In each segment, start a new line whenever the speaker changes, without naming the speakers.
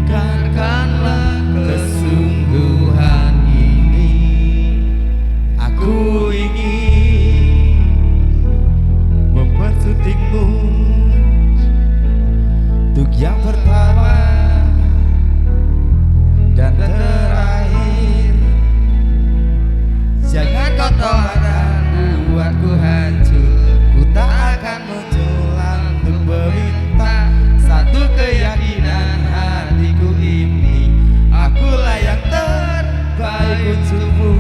Dengarkanlah kesungguhan ini. Aku ingin mempersuntikmu untuk yang pertama dan terakhir. Jangan kau tolak dan buatku hancur. Ku tak akan mencoba untuk meminta satu keyakinan hatiku ini. Akulah yang terbaik untukmu.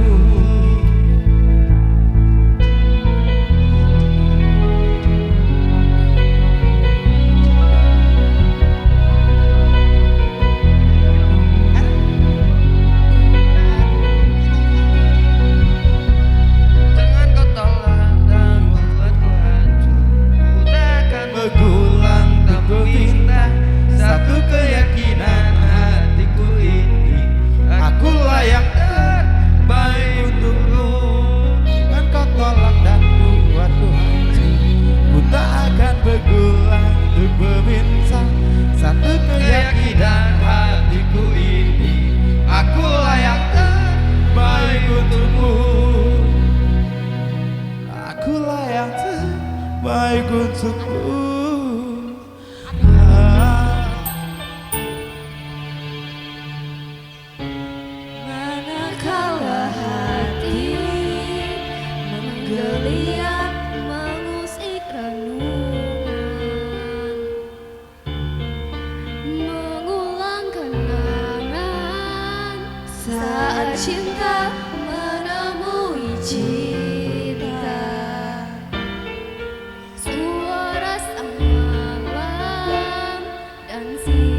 Satu keyakinan hatiku ini. Akulah yang terbaik untukmu. Jangan kau tolak dan buatku hancur. Ku tak akan bergulang untuk meminta satu keyakinan hatiku ini. Akulah yang terbaik untukmu. Akulah yang terbaik untukmu.
Menggeliat mengusik renungan, mengulang kenangan saat cinta menemui cinta. Suara sang malam dan si